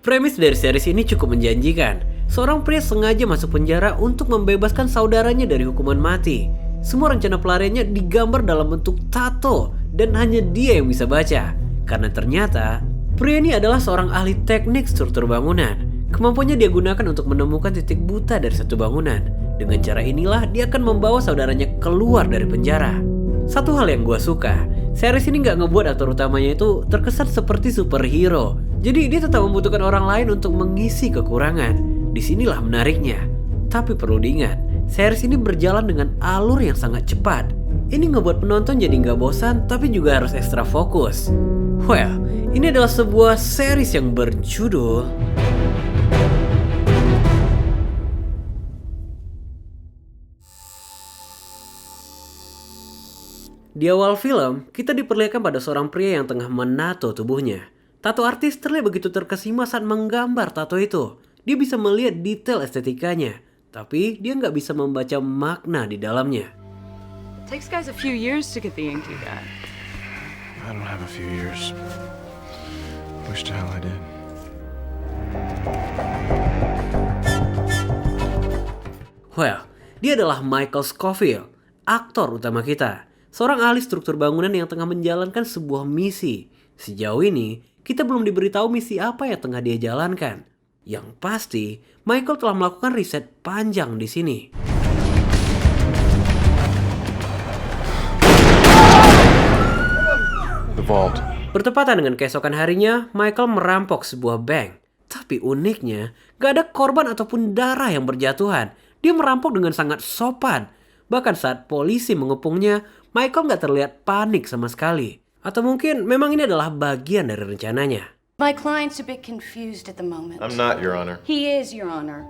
Premis dari series ini cukup menjanjikan. Seorang pria sengaja masuk penjara untuk membebaskan saudaranya dari hukuman mati. Semua rencana pelariannya digambar dalam bentuk tato dan hanya dia yang bisa baca. Karena ternyata pria ini adalah seorang ahli teknik struktur bangunan. Kemampuannya dia gunakan untuk menemukan titik buta dari satu bangunan. Dengan cara inilah dia akan membawa saudaranya keluar dari penjara. Satu hal yang gue suka, series ini gak ngebuat aktor utamanya itu terkesan seperti superhero. Jadi dia tetap membutuhkan orang lain untuk mengisi kekurangan. Disinilah menariknya. Tapi perlu diingat, series ini berjalan dengan alur yang sangat cepat. Ini ngebuat penonton jadi gak bosan tapi juga harus ekstra fokus. Well, ini adalah sebuah series yang berjudul Di awal film, kita diperlihatkan pada seorang pria yang tengah menato tubuhnya. Tato artis terlihat begitu terkesima saat menggambar tato itu. Dia bisa melihat detail estetikanya, tapi dia nggak bisa membaca makna di dalamnya. Takes guys a few years to get the ink you got. I don't have a few years. Wish to hell I did. Well, dia adalah Michael Scofield, aktor utama kita. Seorang ahli struktur bangunan yang tengah menjalankan sebuah misi. Sejauh ini, kita belum diberitahu misi apa yang tengah dia jalankan. Yang pasti, Michael telah melakukan riset panjang di sini. The vault. Bertepatan dengan keesokan harinya, Michael merampok sebuah bank. Tapi uniknya, gak ada korban ataupun darah yang berjatuhan. Dia merampok dengan sangat sopan. Bahkan saat polisi mengepungnya, Michael gak terlihat panik sama sekali. Atau mungkin memang ini adalah bagian dari rencananya. My client's a bit confused at the moment. I'm not, Your Honor. He is, Your Honor.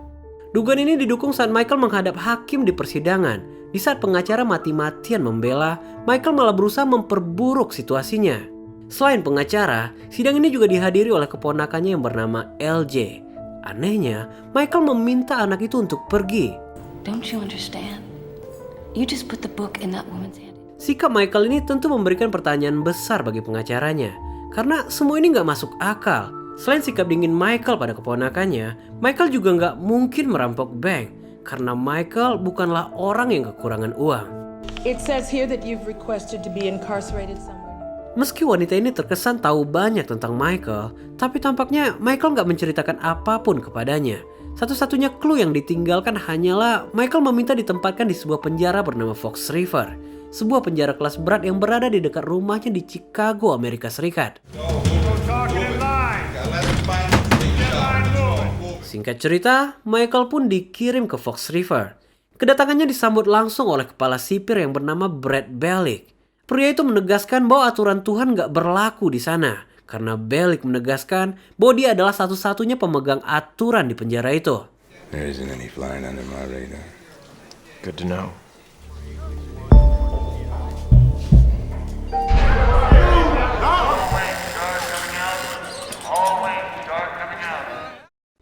Dugaan ini didukung saat Michael menghadap hakim di persidangan. Di saat pengacara mati-matian membela, Michael malah berusaha memperburuk situasinya. Selain pengacara, sidang ini juga dihadiri oleh keponakannya yang bernama LJ. Anehnya, Michael meminta anak itu untuk pergi. Don't you understand? You just put the book in that woman's hand. Sikap Michael ini tentu memberikan pertanyaan besar bagi pengacaranya. Karena semua ini gak masuk akal. Selain sikap dingin Michael pada keponakannya, Michael juga gak mungkin merampok bank. Karena Michael bukanlah orang yang kekurangan uang. It says here that you've requested to be incarcerated somewhere. Meski wanita ini terkesan tahu banyak tentang Michael, tapi tampaknya Michael gak menceritakan apapun kepadanya. Satu-satunya clue yang ditinggalkan hanyalah Michael meminta ditempatkan di sebuah penjara bernama Fox River. Sebuah penjara kelas berat yang berada di dekat rumahnya di Chicago, Amerika Serikat. Singkat cerita, Michael pun dikirim ke Fox River. Kedatangannya disambut langsung oleh kepala sipir yang bernama Brad Bellick. Pria itu menegaskan bahwa aturan Tuhan gak berlaku di sana. Karena Bellick menegaskan bahwa dia adalah satu-satunya pemegang aturan di penjara itu. There isn't any flying under my radar. Good to know.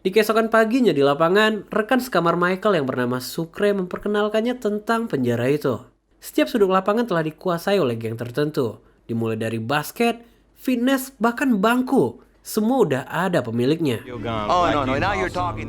Di keesokan paginya di lapangan, rekan sekamar Michael yang bernama Sucre memperkenalkannya tentang penjara itu. Setiap sudut lapangan telah dikuasai oleh geng tertentu. Dimulai dari basket, fitness, bahkan bangku. Semua udah ada pemiliknya. Oh, no, now you're talking.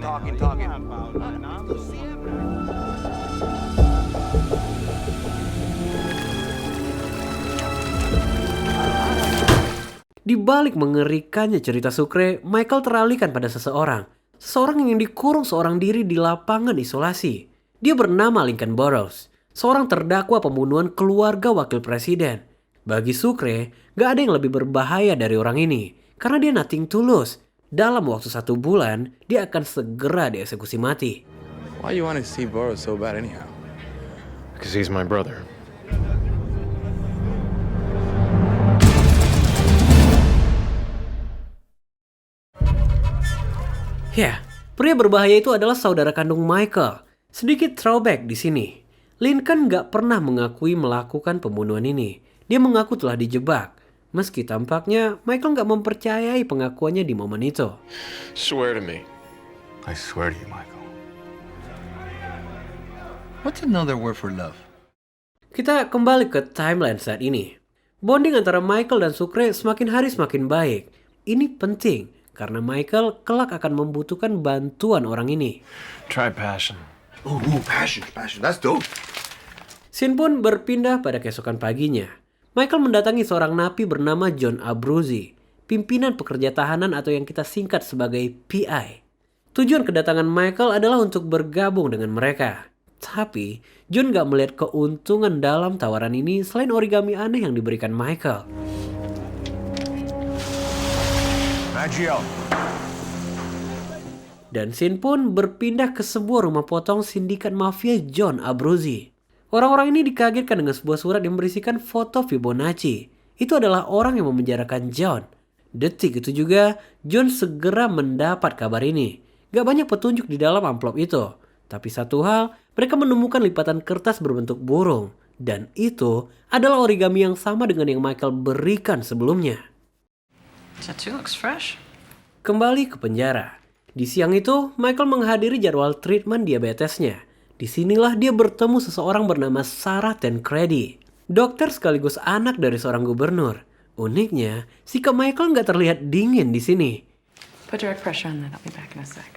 Di balik mengerikannya cerita Sucre, Michael teralihkan pada seseorang. Seseorang yang dikurung seorang diri di lapangan isolasi. Dia bernama Lincoln Burrows. Seorang terdakwa pembunuhan keluarga wakil presiden. Bagi Sucre, gak ada yang lebih berbahaya dari orang ini. Karena dia nothing tulus. Dalam waktu 1 bulan, dia akan segera dieksekusi mati. Why you want to see Boros so bad anyhow? Because he's my brother. Ya, pria berbahaya itu adalah saudara kandung Michael. Sedikit throwback di sini. Lincoln gak pernah mengakui melakukan pembunuhan ini. Dia mengaku telah dijebak. Meski tampaknya Michael gak mempercayai pengakuannya di momen itu. Swear to me. I swear to you, Michael. What's another word for love? Kita kembali ke timeline saat ini. Bonding antara Michael dan Sucre semakin hari semakin baik. Ini penting, karena Michael kelak akan membutuhkan bantuan orang ini. Try passion. Ooh, passion. That's dope. Scene pun berpindah pada keesokan paginya. Michael mendatangi seorang napi bernama John Abruzzi, pimpinan pekerja tahanan atau yang kita singkat sebagai PI. Tujuan kedatangan Michael adalah untuk bergabung dengan mereka. Tapi, John gak melihat keuntungan dalam tawaran ini selain origami aneh yang diberikan Michael. Maggio. Dan scene pun berpindah ke sebuah rumah potong sindikat mafia John Abruzzi. Orang-orang ini dikagetkan dengan sebuah surat yang berisikan foto Fibonacci. Itu adalah orang yang memenjarakan John. Detik itu juga, John segera mendapat kabar ini. Gak banyak petunjuk di dalam amplop itu. Tapi satu hal, mereka menemukan lipatan kertas berbentuk burung. Dan itu adalah origami yang sama dengan yang Michael berikan sebelumnya. Tattoo looks fresh. Kembali ke penjara. Di siang itu, Michael menghadiri jadwal treatment diabetesnya. Disinilah dia bertemu seseorang bernama Sarah Tancredi, dokter sekaligus anak dari seorang gubernur. Uniknya, sikap Michael nggak terlihat dingin di sini. Put direct pressure on that. I'll be back in a sec.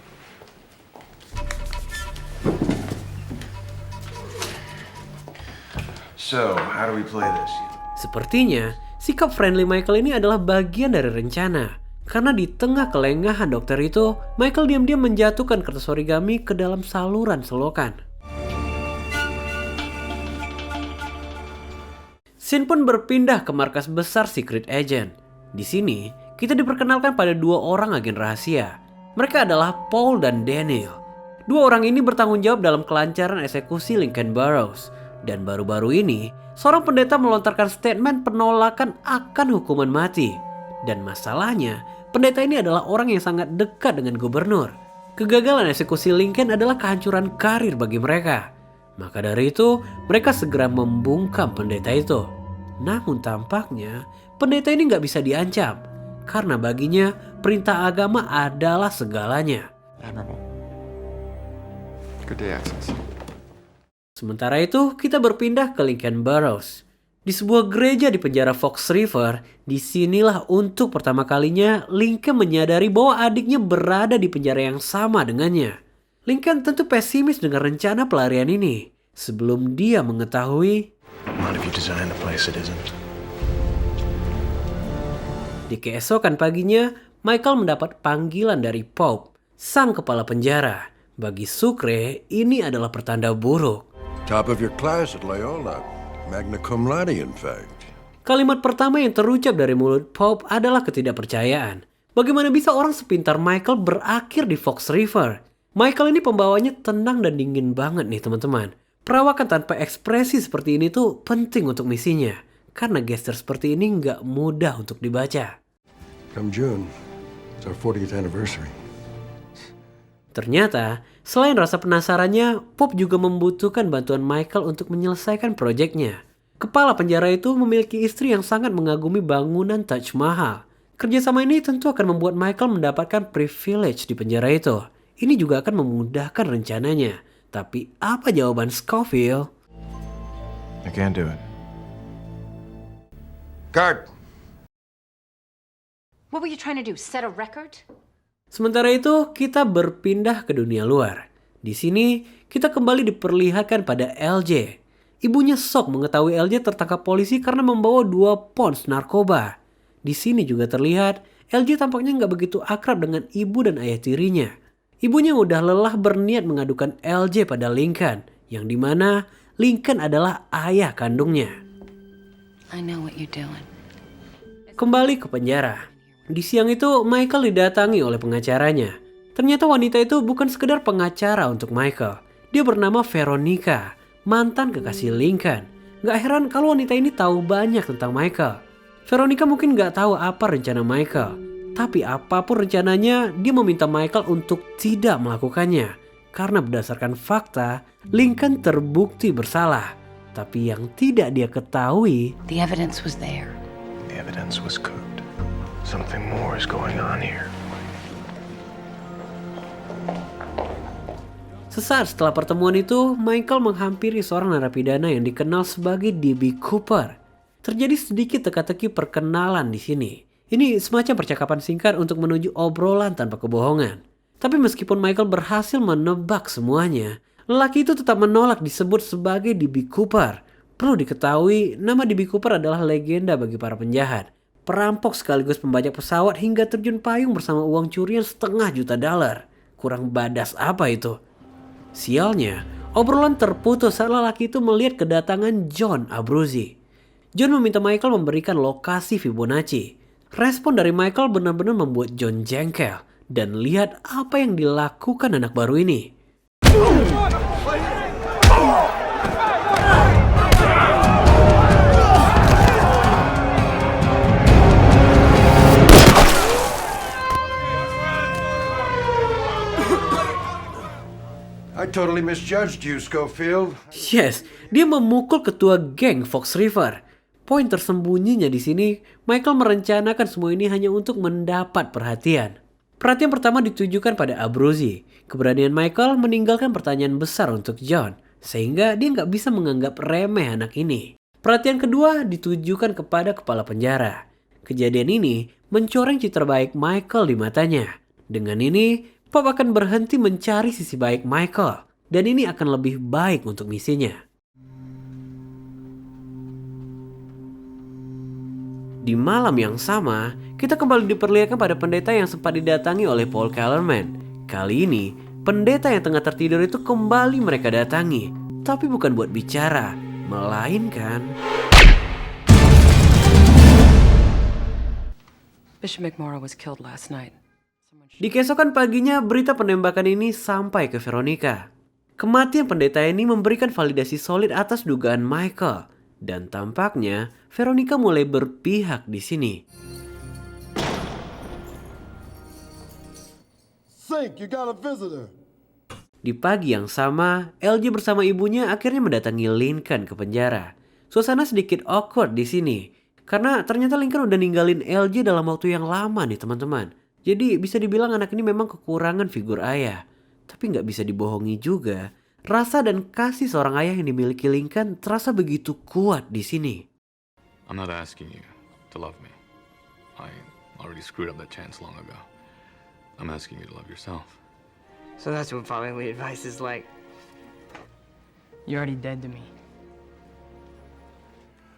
So, how do we play this? Sepertinya, sikap friendly Michael ini adalah bagian dari rencana. Karena di tengah kelengahan dokter itu, Michael diam-diam menjatuhkan kertas origami ke dalam saluran selokan. Scene pun berpindah ke markas besar Secret Agent. Di sini, kita diperkenalkan pada dua orang agen rahasia. Mereka adalah Paul dan Daniel. Dua orang ini bertanggung jawab dalam kelancaran eksekusi Lincoln Burrows. Dan baru-baru ini, seorang pendeta melontarkan statement penolakan akan hukuman mati. Dan masalahnya, pendeta ini adalah orang yang sangat dekat dengan gubernur. Kegagalan eksekusi Lincoln adalah kehancuran karir bagi mereka. Maka dari itu, mereka segera membungkam pendeta itu. Namun tampaknya, pendeta ini nggak bisa diancam. Karena baginya, perintah agama adalah segalanya. Admirable. Good day, Access. Sementara itu, kita berpindah ke Lincoln Burrows. Di sebuah gereja di penjara Fox River, disinilah untuk pertama kalinya Lincoln menyadari bahwa adiknya berada di penjara yang sama dengannya. Lincoln tentu pesimis dengan rencana pelarian ini, sebelum dia mengetahui Not if you design the place it isn't. di keesokan paginya, Michael mendapat panggilan dari Pope, sang kepala penjara. Bagi Sucre, ini adalah pertanda buruk. Top of your class at Loyola. Magna cum laude, in fact. Kalimat pertama yang terucap dari mulut Pope adalah ketidakpercayaan. Bagaimana bisa orang sepintar Michael berakhir di Fox River? Michael ini pembawanya tenang dan dingin banget nih teman-teman. Perawakan tanpa ekspresi seperti ini tuh penting untuk misinya. Karena gestur seperti ini nggak mudah untuk dibaca. Come June, it's our 40th anniversary. Ternyata, selain rasa penasarannya, Pope juga membutuhkan bantuan Michael untuk menyelesaikan proyeknya. Kepala penjara itu memiliki istri yang sangat mengagumi bangunan Taj Mahal. Kerjasama ini tentu akan membuat Michael mendapatkan privilege di penjara itu. Ini juga akan memudahkan rencananya. Tapi apa jawaban Scofield? I can't do it. Guard! What were you trying to do? Set a record? Sementara itu, kita berpindah ke dunia luar. Di sini, kita kembali diperlihatkan pada LJ. Ibunya shock mengetahui LJ tertangkap polisi karena membawa 2 pons narkoba. Di sini juga terlihat, LJ tampaknya nggak begitu akrab dengan ibu dan ayah tirinya. Ibunya udah lelah berniat mengadukan LJ pada Lincoln, yang dimana Lincoln adalah ayah kandungnya. I know what you're doing. Kembali ke penjara. Di siang itu, Michael didatangi oleh pengacaranya. Ternyata wanita itu bukan sekedar pengacara untuk Michael. Dia bernama Veronica, mantan kekasih Lincoln. Gak heran kalau wanita ini tahu banyak tentang Michael. Veronica mungkin gak tahu apa rencana Michael. Tapi apapun rencananya, dia meminta Michael untuk tidak melakukannya. Karena berdasarkan fakta, Lincoln terbukti bersalah. Tapi yang tidak dia ketahui, The evidence was there. The evidence was cooked. Something more is going on here. sesaat setelah pertemuan itu, Michael menghampiri seorang narapidana yang dikenal sebagai D.B. Cooper. Terjadi sedikit teka-teki perkenalan di sini. Ini semacam percakapan singkat untuk menuju obrolan tanpa kebohongan. Tapi meskipun Michael berhasil menebak semuanya, lelaki itu tetap menolak disebut sebagai D.B. Cooper. Perlu diketahui, nama D.B. Cooper adalah legenda bagi para penjahat. Perampok sekaligus pembajak pesawat hingga terjun payung bersama uang curian $500 juta. Kurang badas apa itu? Sialnya, obrolan terputus saat lelaki itu melihat kedatangan John Abruzzi. John meminta Michael memberikan lokasi Fibonacci. Respon dari Michael benar-benar membuat John jengkel. Dan lihat apa yang dilakukan anak baru ini. I totally misjudged you, Schofield. Yes, dia memukul ketua geng Fox River. Poin tersembunyinya di sini, Michael merencanakan semua ini hanya untuk mendapat perhatian. Perhatian pertama ditujukan pada Abruzzi. Keberanian Michael meninggalkan pertanyaan besar untuk John, sehingga dia nggak bisa menganggap remeh anak ini. Perhatian kedua ditujukan kepada kepala penjara. Kejadian ini mencoreng citra baik Michael di matanya. Dengan ini, Pop akan berhenti mencari sisi baik Michael, dan ini akan lebih baik untuk misinya. Di malam yang sama, kita kembali diperlihatkan pada pendeta yang sempat didatangi oleh Paul Kellerman. Kali ini, pendeta yang tengah tertidur itu kembali mereka datangi, tapi bukan buat bicara, melainkan Bishop McMorrow was killed last night. di keesokan paginya, berita penembakan ini sampai ke Veronica. Kematian pendeta ini memberikan validasi solid atas dugaan Michael. Dan tampaknya, Veronica mulai berpihak di sini. Think you got a visitor. Di pagi yang sama, LJ bersama ibunya akhirnya mendatangi Lincoln ke penjara. Suasana sedikit awkward di sini. Karena ternyata Lincoln udah ninggalin LJ dalam waktu yang lama nih teman-teman. Jadi bisa dibilang anak ini memang kekurangan figur ayah. Tapi nggak bisa dibohongi juga. Rasa dan kasih seorang ayah yang dimiliki Lincoln terasa begitu kuat di sini. I'm not asking you to love me. I already screwed up that chance long ago. I'm asking you to love yourself. So that's what fatherly advice is like. You're already dead to me.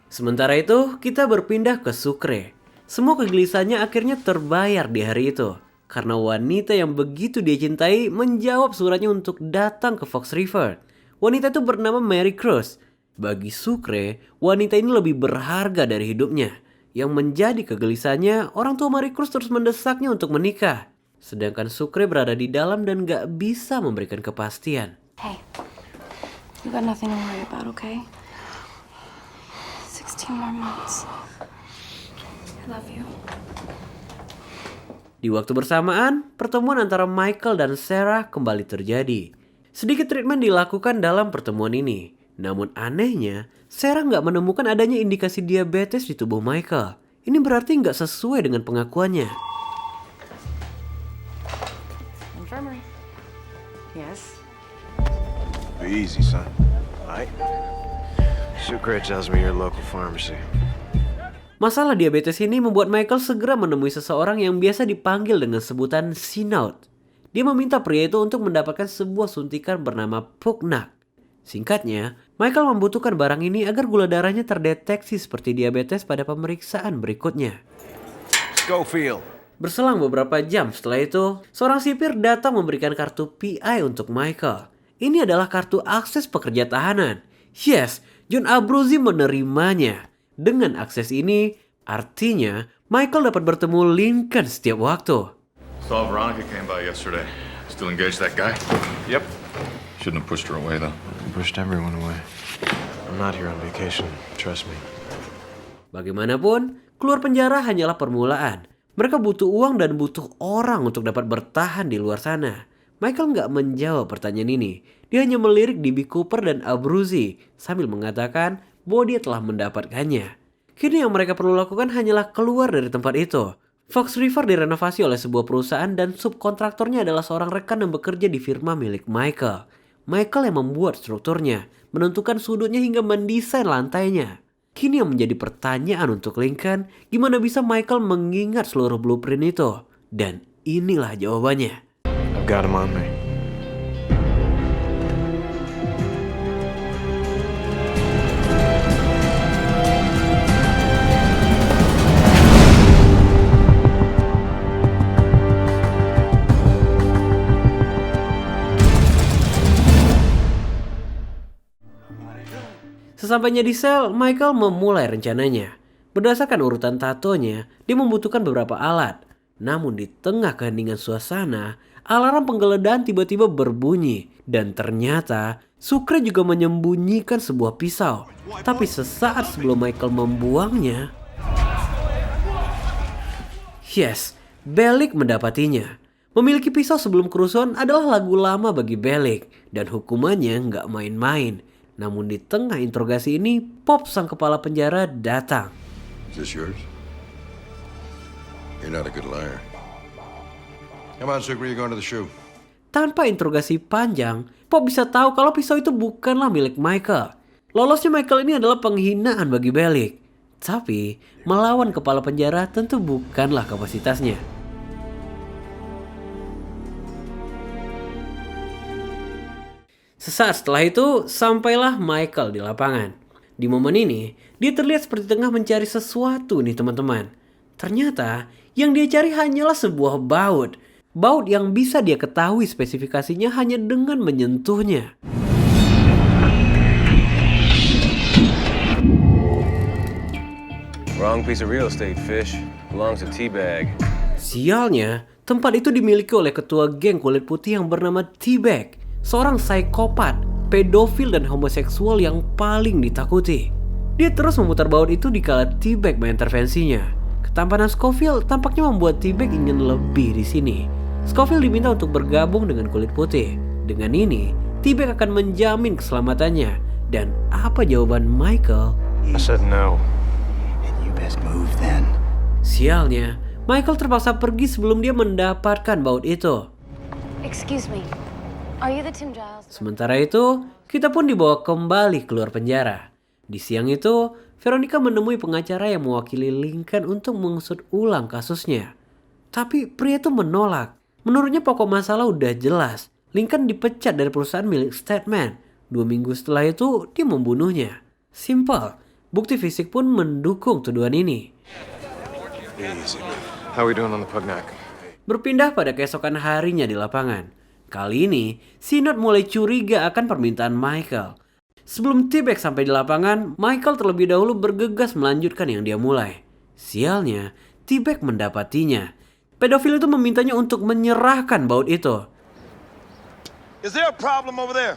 Sementara itu, kita berpindah ke Sucre. Semua kegelisahannya akhirnya terbayar di hari itu. Karena wanita yang begitu dia cintai menjawab suratnya untuk datang ke Fox River. Wanita itu bernama Mary Cruz. Bagi Sucre, wanita ini lebih berharga dari hidupnya. Yang menjadi kegelisahannya, orang tua Mary Cruz terus mendesaknya untuk menikah. Sedangkan Sucre berada di dalam dan gak bisa memberikan kepastian. Hey, you got nothing to worry about, okay? 16 more months. I love you. Di waktu bersamaan, pertemuan antara Michael dan Sarah kembali terjadi. Sedikit treatment dilakukan dalam pertemuan ini. Namun anehnya, Sarah nggak menemukan adanya indikasi diabetes di tubuh Michael. Ini berarti nggak sesuai dengan pengakuannya. Infirmary. Yes. Be easy, son. All right? Sucre tells me you're a local pharmacy. Masalah diabetes ini membuat Michael segera menemui seseorang yang biasa dipanggil dengan sebutan Sinaut. Dia meminta pria itu untuk mendapatkan sebuah suntikan bernama Pugnac. Singkatnya, Michael membutuhkan barang ini agar gula darahnya terdeteksi seperti diabetes pada pemeriksaan berikutnya. Schofield. Berselang beberapa jam setelah itu, seorang sipir datang memberikan kartu PI untuk Michael. Ini adalah kartu akses pekerja tahanan. Yes, John Abruzzi menerimanya. Dengan akses ini, artinya Michael dapat bertemu Lincoln setiap waktu. Saw Veronica came by yesterday. Still engaged that guy? Yep. Shouldn't have pushed her away, though. Pushed everyone away. I'm not here on vacation. Trust me. Bagaimanapun, keluar penjara hanyalah permulaan. Mereka butuh uang dan butuh orang untuk dapat bertahan di luar sana. Michael nggak menjawab pertanyaan ini. Dia hanya melirik D.B. Cooper dan Abruzzi sambil mengatakan bahwa dia telah mendapatkannya. Kini yang mereka perlu lakukan hanyalah keluar dari tempat itu. Fox River direnovasi oleh sebuah perusahaan dan subkontraktornya adalah seorang rekan yang bekerja di firma milik Michael. Michael yang membuat strukturnya, menentukan sudutnya hingga mendesain lantainya. Kini yang menjadi pertanyaan untuk Lincoln, gimana bisa Michael mengingat seluruh blueprint itu? Dan inilah jawabannya. I've got him on me. Sesampainya di sel, Michael memulai rencananya. Berdasarkan urutan tatonya, dia membutuhkan beberapa alat. Namun di tengah keheningan suasana, alarm penggeledahan tiba-tiba berbunyi. Dan ternyata, Sucre juga menyembunyikan sebuah pisau. Tapi sesaat sebelum Michael membuangnya... Yes, Bellick mendapatinya. Memiliki pisau sebelum kerusuhan adalah lagu lama bagi Bellick. Dan hukumannya nggak main-main. Namun di tengah interogasi ini, Pop sang kepala penjara datang. Is this yours? You're not a good liar. Come on, Sucre, you're going to the shoe. Tanpa interogasi panjang, Pop bisa tahu kalau pisau itu bukanlah milik Michael. Lolosnya Michael ini adalah penghinaan bagi Bellick. Tapi, melawan kepala penjara tentu bukanlah kapasitasnya. Sesaat setelah itu, sampailah Michael di lapangan. Di momen ini, dia terlihat seperti tengah mencari sesuatu nih teman-teman. Ternyata, yang dia cari hanyalah sebuah baut. Baut yang bisa dia ketahui spesifikasinya hanya dengan menyentuhnya. Wrong piece of real estate, fish. Belongs to T-Bag. Sialnya, tempat itu dimiliki oleh ketua geng kulit putih yang bernama T-Bag. Seorang psikopat, pedofil dan homoseksual yang paling ditakuti. Dia terus memutar baut itu dikala T-Bag mengintervensinya. Ketampanan Scofield tampaknya membuat T-Bag ingin lebih di sini. Scofield diminta untuk bergabung dengan kulit putih. Dengan ini, T-Bag akan menjamin keselamatannya. Dan apa jawaban Michael? I said no. And you best move then. Sialnya, Michael terpaksa pergi sebelum dia mendapatkan baut itu. Excuse me. Are you the Tim Giles? Sementara itu, kita pun dibawa kembali keluar penjara. Di siang itu, Veronica menemui pengacara yang mewakili Lincoln untuk mengusut ulang kasusnya. Tapi pria itu menolak. Menurutnya pokok masalah udah jelas. Lincoln dipecat dari perusahaan milik Statman. 2 minggu setelah itu, dia membunuhnya. Simple. Bukti fisik pun mendukung tuduhan ini. Easy. How we doing on the Pugnac? Berpindah pada keesokan harinya di lapangan. Kali ini, Sinod mulai curiga akan permintaan Michael. Sebelum T-Bag sampai di lapangan, Michael terlebih dahulu bergegas melanjutkan yang dia mulai. Sialnya, T-Bag mendapatinya. Pedofil itu memintanya untuk menyerahkan baut itu. Is there a problem over there?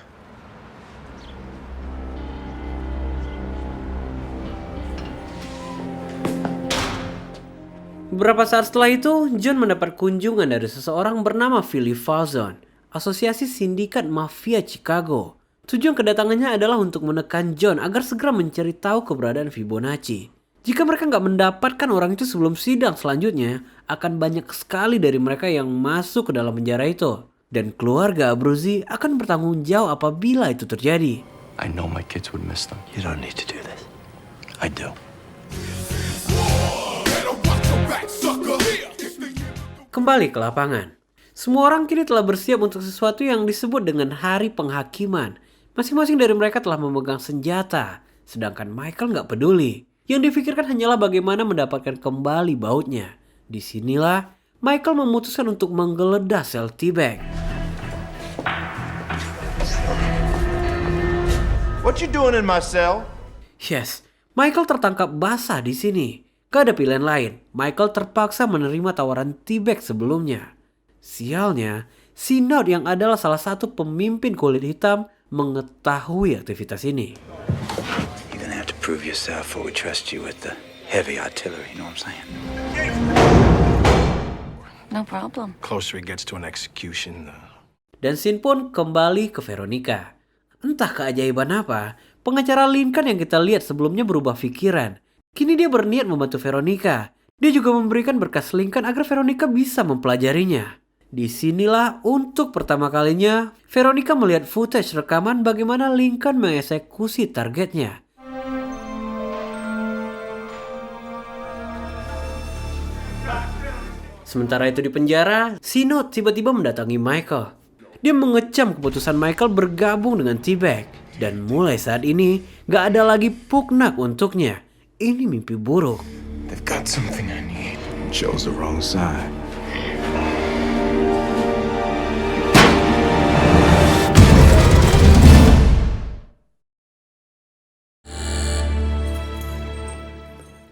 Beberapa saat setelah itu, John mendapat kunjungan dari seseorang bernama Philly Falzon, asosiasi sindikat mafia Chicago. Tujuan kedatangannya adalah untuk menekan John agar segera mencari tahu keberadaan Fibonacci. Jika mereka nggak mendapatkan orang itu sebelum sidang selanjutnya, akan banyak sekali dari mereka yang masuk ke dalam penjara itu. Dan keluarga Abruzzi akan bertanggung jawab apabila itu terjadi. I know my kids would miss them. You don't need to do this. I do. Kembali ke lapangan. Semua orang kini telah bersiap untuk sesuatu yang disebut dengan hari penghakiman. Masing-masing dari mereka telah memegang senjata, sedangkan Michael nggak peduli. Yang difikirkan hanyalah bagaimana mendapatkan kembali bautnya. Disinilah Michael memutuskan untuk menggeledah sel T-Bag. What you doing in my cell? Yes, Michael tertangkap basah di sini. Gak ada pilihan lain. Michael terpaksa menerima tawaran T-Bag sebelumnya. Sialnya, Sinod yang adalah salah satu pemimpin kulit hitam mengetahui aktivitas ini. You're gonna have to prove yourself before we trust you with the heavy artillery, you know what I'm saying? No problem. Closer it gets to an execution. Dan scene pun kembali ke Veronica. Entah keajaiban apa, pengacara Lincoln yang kita lihat sebelumnya berubah pikiran. Kini dia berniat membantu Veronica. Dia juga memberikan berkas Lincoln agar Veronica bisa mempelajarinya. Disinilah untuk pertama kalinya Veronica melihat footage rekaman bagaimana Lincoln mengeksekusi targetnya. Sementara itu di penjara, Sino tiba-tiba mendatangi Michael. Dia mengecam keputusan Michael bergabung dengan T-Bag. Dan mulai saat ini, gak ada lagi Puknak untuknya. Ini mimpi buruk. They've got something I need. Chose the wrong side.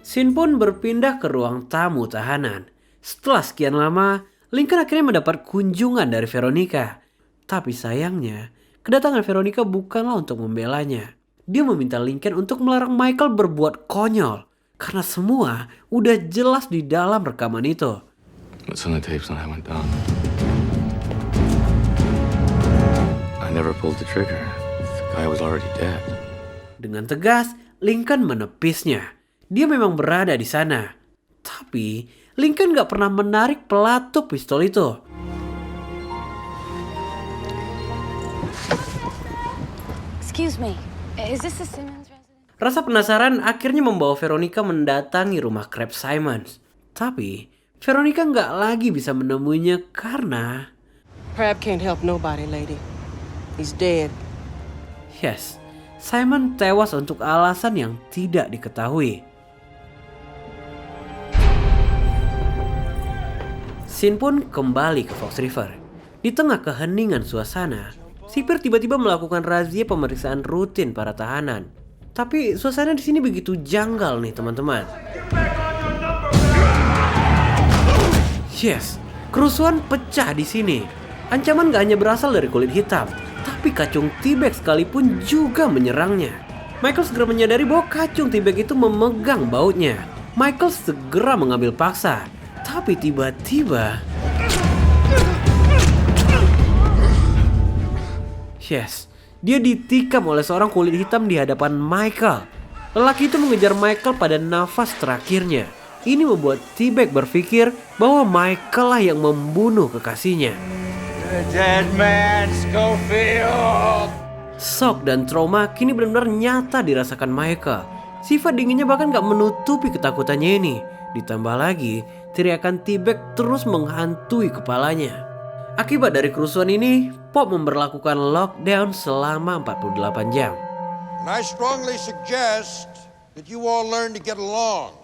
Sin pun berpindah ke ruang tamu tahanan. Setelah sekian lama, Lincoln akhirnya mendapat kunjungan dari Veronica. Tapi sayangnya, kedatangan Veronica bukanlah untuk membelanya. Dia meminta Lincoln untuk melarang Michael berbuat konyol. Karena semua udah jelas di dalam rekaman itu. What's on the tapes when I went down? I never pulled the trigger. The guy was already dead. Dengan tegas, Lincoln menepisnya. Dia memang berada di sana. Tapi, Lincoln gak pernah menarik pelatuk pistol itu. Excuse me, is this the Simmons residence? Rasa penasaran akhirnya membawa Veronica mendatangi rumah Crab Simons. Tapi, Veronica gak lagi bisa menemuinya karena... Crab can't help nobody, lady. He's dead. Yes, Simon tewas untuk alasan yang tidak diketahui. Sin pun kembali ke Fox River. Di tengah keheningan suasana, sipir tiba-tiba melakukan razia pemeriksaan rutin para tahanan. Tapi suasana di sini begitu janggal nih teman-teman. Yes, kerusuhan pecah di sini. Ancaman gak hanya berasal dari kulit hitam, tapi kacung T-Bag sekalipun juga menyerangnya. Michael segera menyadari bahwa kacung T-Bag itu memegang bautnya. Michael segera mengambil paksa. Tapi tiba-tiba... Yes, dia ditikam oleh seorang kulit hitam di hadapan Michael. Lelaki itu mengejar Michael pada nafas terakhirnya. Ini membuat T-Bag berpikir bahwa Michael lah yang membunuh kekasihnya. The dead man, Schofield! Shock dan trauma kini benar-benar nyata dirasakan Michael. Sifat dinginnya bahkan gak menutupi ketakutannya ini. Ditambah lagi, teriakan T-Bag terus menghantui kepalanya. Akibat dari kerusuhan ini, Pop memberlakukan lockdown selama 48 jam. And I strongly suggest that you all learn to get along.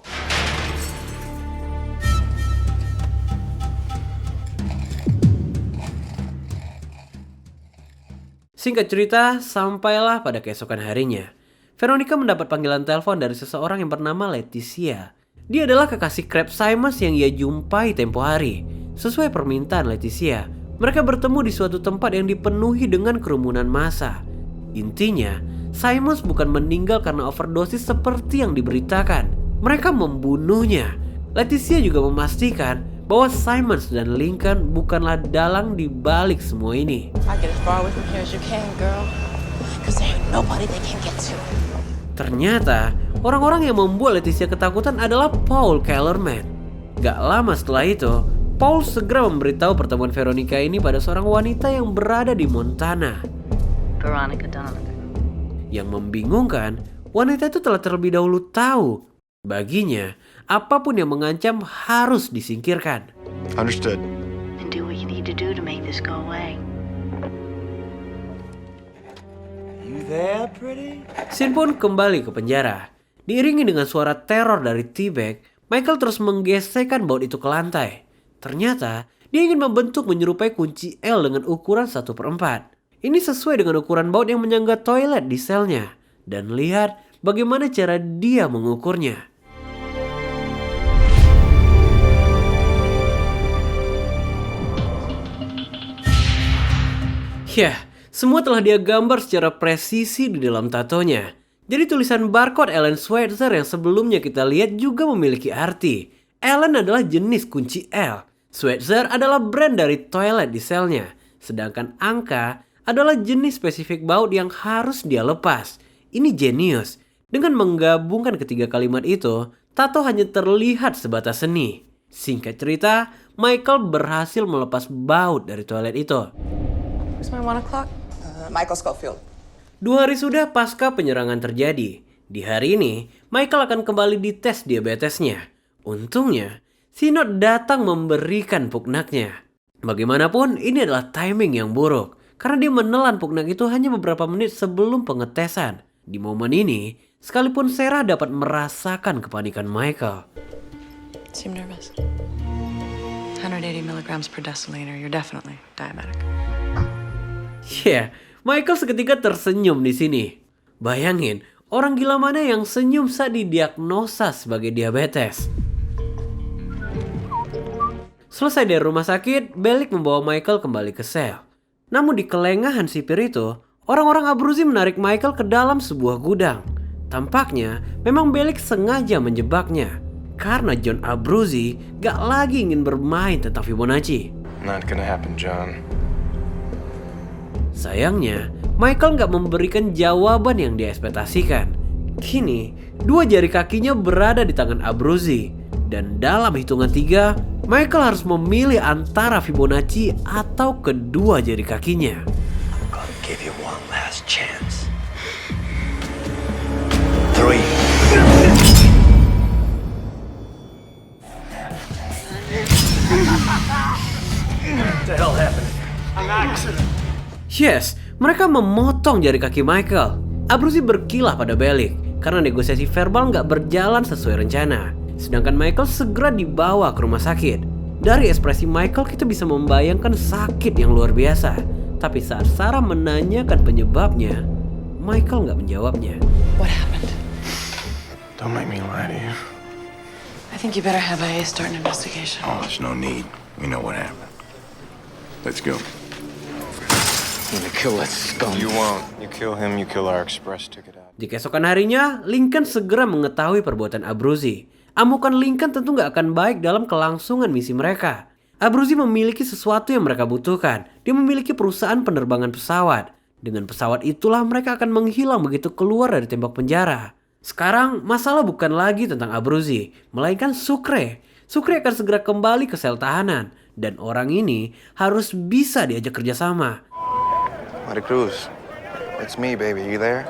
Singkat cerita, sampailah pada keesokan harinya. Veronica mendapat panggilan telepon dari seseorang yang bernama Leticia. Dia adalah kekasih Crab Simons yang ia jumpai tempo hari. Sesuai permintaan Leticia, mereka bertemu di suatu tempat yang dipenuhi dengan kerumunan massa. Intinya, Simons bukan meninggal karena overdosis seperti yang diberitakan. Mereka membunuhnya. Leticia juga memastikan bahwa Simons dan Lincoln bukanlah dalang di balik semua ini. Ternyata, orang-orang yang membuat Leticia ketakutan adalah Paul Kellerman. Gak lama setelah itu, Paul segera memberitahu pertemuan Veronica ini pada seorang wanita yang berada di Montana. Veronica Donovan. Yang membingungkan, wanita itu telah terlebih dahulu tahu. Baginya, apapun yang mengancam harus disingkirkan. Understood. And do what you need to do to make this go away. You there, pretty? Sin pun kembali ke penjara. Diiringi dengan suara teror dari T-Bag, Michael terus menggesekkan baut itu ke lantai. Ternyata, dia ingin membentuk menyerupai kunci L dengan ukuran 1/4. Ini sesuai dengan ukuran baut yang menyangga toilet di selnya. Dan lihat bagaimana cara dia mengukurnya. Yah, semua telah dia gambar secara presisi di dalam tatonya. Jadi tulisan barcode Alan Schweitzer yang sebelumnya kita lihat juga memiliki arti. Alan adalah jenis kunci L. Schweitzer adalah brand dari toilet di selnya. Sedangkan angka adalah jenis spesifik baut yang harus dia lepas. Ini jenius. Dengan menggabungkan ketiga kalimat itu, tato hanya terlihat sebatas seni. Singkat cerita, Michael berhasil melepas baut dari toilet itu. Where's my 1 o'clock? Michael Schofield. 2 hari sudah pasca penyerangan terjadi. Di hari ini, Michael akan kembali dites diabetesnya. Untungnya, Sinod datang memberikan puknaknya. Bagaimanapun ini adalah timing yang buruk, karena dia menelan puknak itu hanya beberapa menit sebelum pengetesan. Di momen ini, sekalipun Sarah dapat merasakan kepanikan Michael. Seem nervous. 180 milligrams per deciliter. You're definitely diabetic. Michael seketika tersenyum di sini. Bayangin, orang gila mana yang senyum saat didiagnosa sebagai diabetes? Selesai dari rumah sakit, Bellick membawa Michael kembali ke sel. Namun di kelengahan sipir itu, orang-orang Abruzzi menarik Michael ke dalam sebuah gudang. Tampaknya memang Bellick sengaja menjebaknya, karena John Abruzzi gak lagi ingin bermain tentang Fibonacci. Not gonna happen, John. Sayangnya, Michael gak memberikan jawaban yang diekspektasikan. Kini, dua jari kakinya berada di tangan Abruzzi. Dan dalam hitungan 3, Michael harus memilih antara Fibonacci atau kedua jari kakinya. I'm gonna give you one last chance. 3. What the hell happened? An accident. Yes, mereka memotong jari kaki Michael. Abruzzi berkilah pada Bellick karena negosiasi verbal nggak berjalan sesuai rencana. Sedangkan Michael segera dibawa ke rumah sakit. Dari ekspresi Michael kita bisa membayangkan sakit yang luar biasa. Tapi saat Sarah menanyakan penyebabnya, Michael nggak menjawabnya. What happened? Don't make me lie to you. I think you better have AA start an investigation. Oh, there's no need. We know what happened. Let's go. I'm gonna kill that scum. You won't. You kill him, you kill our express ticket out. Di keesokan harinya, Lincoln segera mengetahui perbuatan Abruzzi. Amukan Lincoln tentu nggak akan baik dalam kelangsungan misi mereka. Abruzzi memiliki sesuatu yang mereka butuhkan. Dia memiliki perusahaan penerbangan pesawat. Dengan pesawat itulah mereka akan menghilang begitu keluar dari tembok penjara. Sekarang masalah bukan lagi tentang Abruzzi, melainkan Sucre. Sucre akan segera kembali ke sel tahanan. Dan orang ini harus bisa diajak kerjasama. Maricruz, it's me, baby. You there?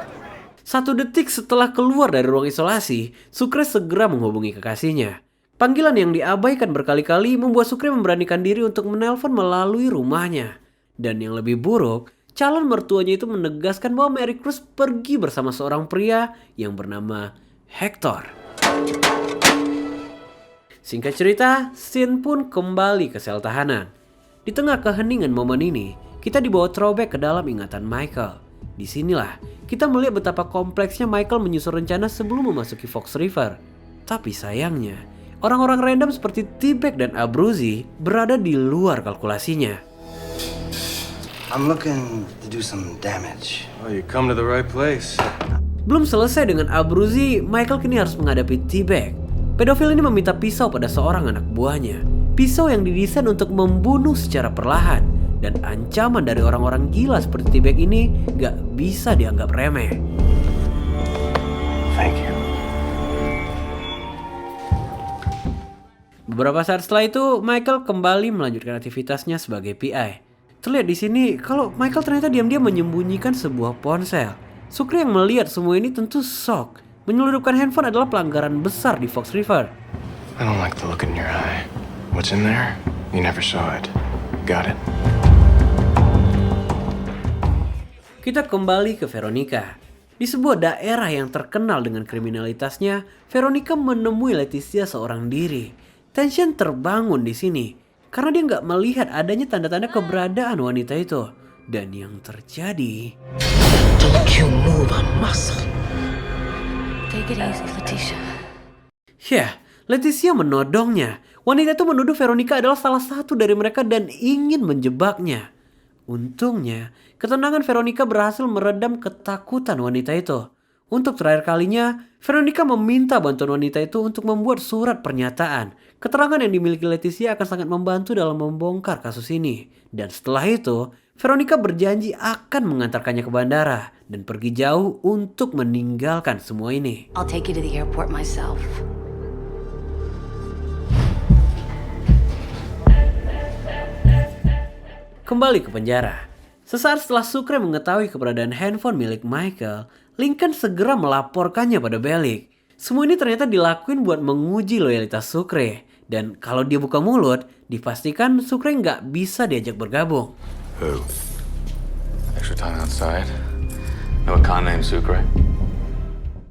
1 detik setelah keluar dari ruang isolasi, Sucre segera menghubungi kekasihnya. Panggilan yang diabaikan berkali-kali membuat Sucre memberanikan diri untuk menelpon melalui rumahnya. Dan yang lebih buruk, calon mertuanya itu menegaskan bahwa Mary Cruz pergi bersama seorang pria yang bernama Hector. Singkat cerita, Sin pun kembali ke sel tahanan. Di tengah keheningan momen ini, kita dibawa throwback ke dalam ingatan Michael. Disinilah kita melihat betapa kompleksnya Michael menyusun rencana sebelum memasuki Fox River. Tapi sayangnya, orang-orang random seperti T-Bag dan Abruzzi berada di luar kalkulasinya. I'm looking to do some damage. Oh, you come to the right place. Belum selesai dengan Abruzzi, Michael kini harus menghadapi T-Bag. Pedofil ini meminta pisau pada seorang anak buahnya. Pisau yang didesain untuk membunuh secara perlahan. Dan ancaman dari orang-orang gila seperti T-Bag ini gak bisa dianggap remeh. Thank you. Beberapa saat setelah itu, Michael kembali melanjutkan aktivitasnya sebagai PI. Terlihat di sini kalau Michael ternyata diam-diam menyembunyikan sebuah ponsel. Sucre yang melihat semua ini tentu shock. Menyelundupkan handphone adalah pelanggaran besar di Fox River. I don't like the look in your eye. What's in there? You never saw it. Got it? Kita kembali ke Veronica. Di sebuah daerah yang terkenal dengan kriminalitasnya, Veronica menemui Leticia seorang diri. Tension terbangun di sini karena dia nggak melihat adanya tanda-tanda keberadaan wanita itu. Dan yang terjadi, Don't you move a muscle. Take it easy, Leticia. Leticia menodongnya. Wanita itu menuduh Veronica adalah salah satu dari mereka dan ingin menjebaknya. Untungnya, ketenangan Veronica berhasil meredam ketakutan wanita itu. Untuk terakhir kalinya, Veronica meminta bantuan wanita itu untuk membuat surat pernyataan. Keterangan yang dimiliki Leticia akan sangat membantu dalam membongkar kasus ini. Dan setelah itu, Veronica berjanji akan mengantarkannya ke bandara dan pergi jauh untuk meninggalkan semua ini. I'll take you to the airport myself. Kembali ke penjara. Sesaat setelah Sucre mengetahui keberadaan handphone milik Michael, Lincoln segera melaporkannya pada Bellick. Semua ini ternyata dilakuin buat menguji loyalitas Sucre. Dan kalau dia buka mulut, dipastikan Sucre nggak bisa diajak bergabung. Who? Extra time outside? No con named Sucre?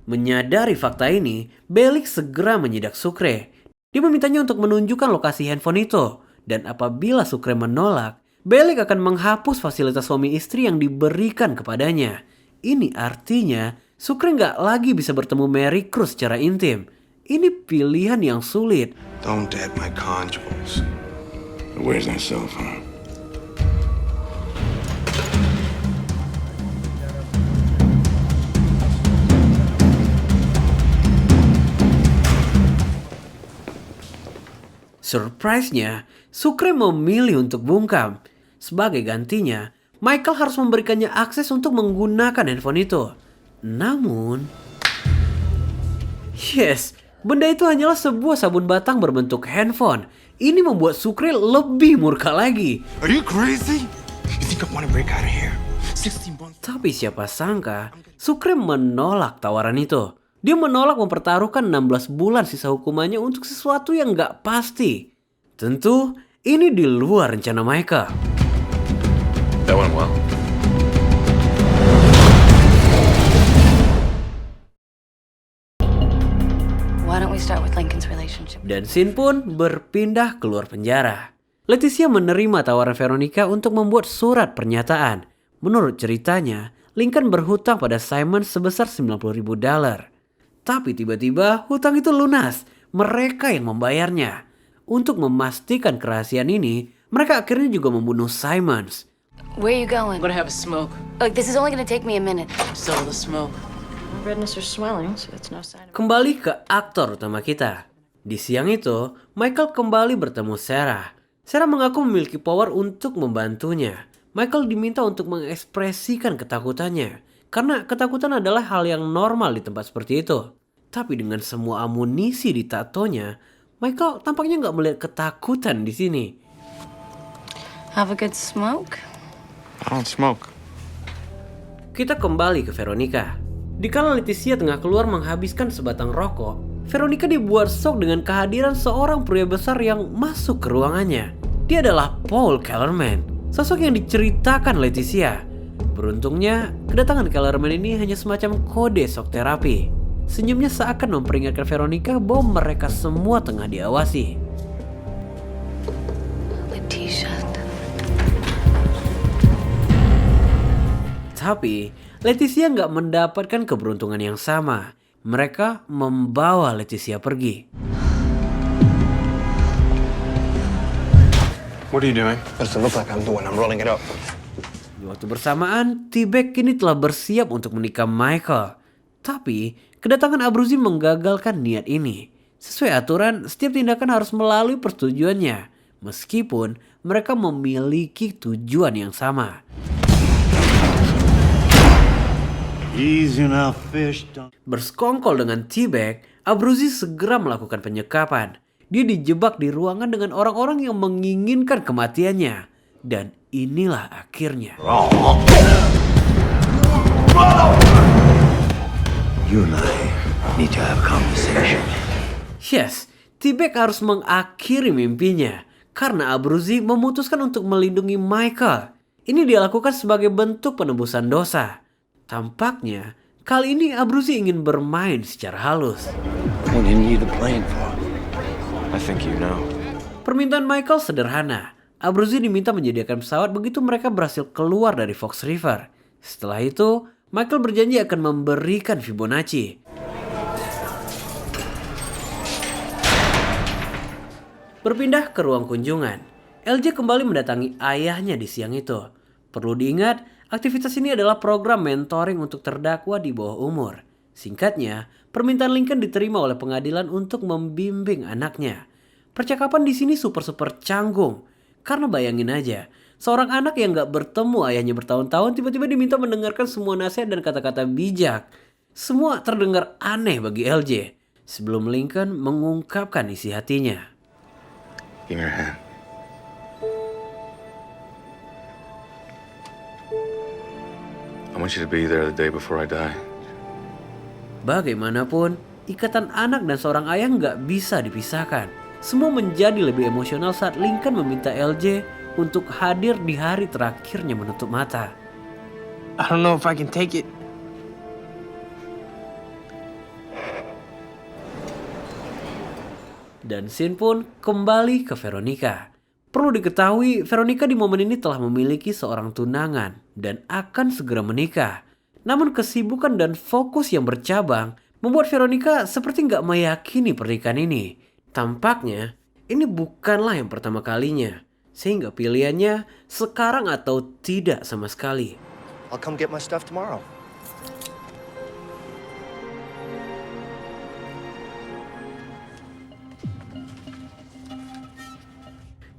Menyadari fakta ini, Bellic segera menyidak Sucre. Dia memintanya untuk menunjukkan lokasi handphone itu. Dan apabila Sucre menolak, Bellic akan menghapus fasilitas suami istri yang diberikan kepadanya. Ini artinya Sucre nggak lagi bisa bertemu Mary Cruz secara intim. Ini pilihan yang sulit. Don't dead my conjugables. Where's that cell phone? Surprise-nya, Sucre memilih untuk bungkam. Sebagai gantinya, Michael harus memberikannya akses untuk menggunakan handphone itu. Namun... Yes, benda itu hanyalah sebuah sabun batang berbentuk handphone. Ini membuat Sucre lebih murka lagi. Are you crazy? You think I want to break out of here? 16 months. Tapi siapa sangka, Sucre menolak tawaran itu. Dia menolak mempertaruhkan 16 bulan sisa hukumannya untuk sesuatu yang gak pasti. Tentu, ini di luar rencana Michael. That went well. Why don't we start with Lincoln's relationship? Dan Sin pun berpindah keluar penjara. Leticia menerima tawaran Veronica untuk membuat surat pernyataan. Menurut ceritanya, Lincoln berhutang pada Simon sebesar $90,000. Tapi tiba-tiba hutang itu lunas. Mereka yang membayarnya. Untuk memastikan kerahasiaan ini, mereka akhirnya juga membunuh Simons. Where are you going? I'm gonna have a smoke. Look, this is only gonna take me a minute. So the smoke. Redness or swelling, so that's no sign of... Kembali ke aktor utama kita. Di siang itu, Michael kembali bertemu Sarah. Sarah mengaku memiliki power untuk membantunya. Michael diminta untuk mengekspresikan ketakutannya. Karena ketakutan adalah hal yang normal di tempat seperti itu. Tapi dengan semua amunisi di tatonya, Michael tampaknya nggak melihat ketakutan di sini. Have a good smoke? I don't smoke. Kita kembali ke Veronica. Dikala Leticia tengah keluar menghabiskan sebatang rokok, Veronica dibuat shock dengan kehadiran seorang pria besar yang masuk ke ruangannya. Dia adalah Paul Kellerman, sosok yang diceritakan Leticia. Beruntungnya, kedatangan Kellerman ini hanya semacam kode shock terapi. Senyumnya seakan memperingatkan Veronica bahwa mereka semua tengah diawasi. Leticia. Tapi, Leticia nggak mendapatkan keberuntungan yang sama. Mereka membawa Leticia pergi. What are you doing? What does it look like I'm doing? I'm rolling it up. Di waktu bersamaan, T-Bag kini telah bersiap untuk menikah Michael. Tapi, kedatangan Abruzzi menggagalkan niat ini. Sesuai aturan, setiap tindakan harus melalui persetujuannya. Meskipun mereka memiliki tujuan yang sama. Easy now, fish. Bersekongkol dengan T-Bag, Abruzzi segera melakukan penyekapan. Dia dijebak di ruangan dengan orang-orang yang menginginkan kematiannya. Dan inilah akhirnya. You and I need to have a conversation. Yes, T-Bag harus mengakhiri mimpinya. Karena Abruzzi memutuskan untuk melindungi Michael. Ini dia lakukan sebagai bentuk penebusan dosa. Tampaknya, kali ini Abruzzi ingin bermain secara halus. What do you need a plane for? I think you know. Permintaan Michael sederhana. Abruzzi diminta menyediakan pesawat begitu mereka berhasil keluar dari Fox River. Setelah itu, Michael berjanji akan memberikan Fibonacci. Berpindah ke ruang kunjungan, LJ kembali mendatangi ayahnya di siang itu. Perlu diingat, aktivitas ini adalah program mentoring untuk terdakwa di bawah umur. Singkatnya, permintaan Lincoln diterima oleh pengadilan untuk membimbing anaknya. Percakapan di sini super canggung. Karena bayangin aja, seorang anak yang gak bertemu ayahnya bertahun-tahun tiba-tiba diminta mendengarkan semua nasihat dan kata-kata bijak. Semua terdengar aneh bagi LJ. Sebelum Lincoln mengungkapkan isi hatinya. Give me your hand. I want you to be there the day before I die. Bagaimanapun, ikatan anak dan seorang ayah nggak bisa dipisahkan. semua menjadi lebih emosional saat Lincoln meminta LJ untuk hadir di hari terakhirnya menutup mata. I don't know if I can take it. Dan scene pun kembali ke Veronica. Perlu diketahui, Veronica di momen ini telah memiliki seorang tunangan dan akan segera menikah. Namun kesibukan dan fokus yang bercabang membuat Veronica seperti nggak meyakini pernikahan ini. Tampaknya ini bukanlah yang pertama kalinya, sehingga pilihannya sekarang atau tidak sama sekali. I'll come get my stuff tomorrow.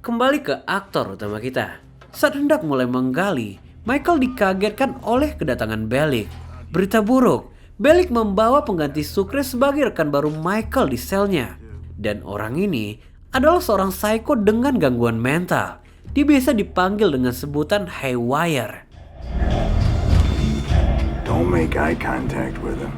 Kembali ke aktor utama kita. Saat hendak mulai menggali, Michael dikagetkan oleh kedatangan Bellic. Berita buruk, Bellic membawa pengganti Sucre sebagai rekan baru Michael di selnya. Dan orang ini adalah seorang psycho dengan gangguan mental. Dia biasa dipanggil dengan sebutan Haywire. Don't make eye contact with him.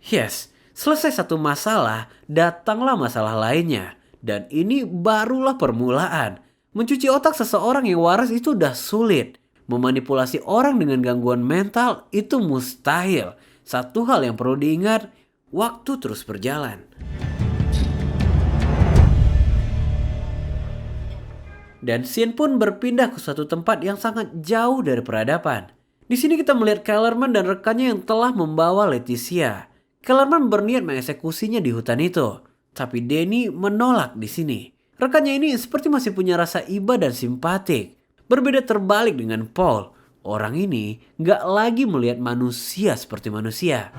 Yes, selesai satu masalah, datanglah masalah lainnya. Dan ini barulah permulaan. Mencuci otak seseorang yang waras itu udah sulit. Memanipulasi orang dengan gangguan mental itu mustahil. Satu hal yang perlu diingat, waktu terus berjalan. Dan scene pun berpindah ke suatu tempat yang sangat jauh dari peradaban. Di sini kita melihat Kellerman dan rekannya yang telah membawa Leticia. Kellerman berniat mengeksekusinya di hutan itu, tapi Danny menolak di sini. Rekannya ini seperti masih punya rasa iba dan simpatik. Berbeda terbalik dengan Paul. Orang ini gak lagi melihat manusia seperti manusia.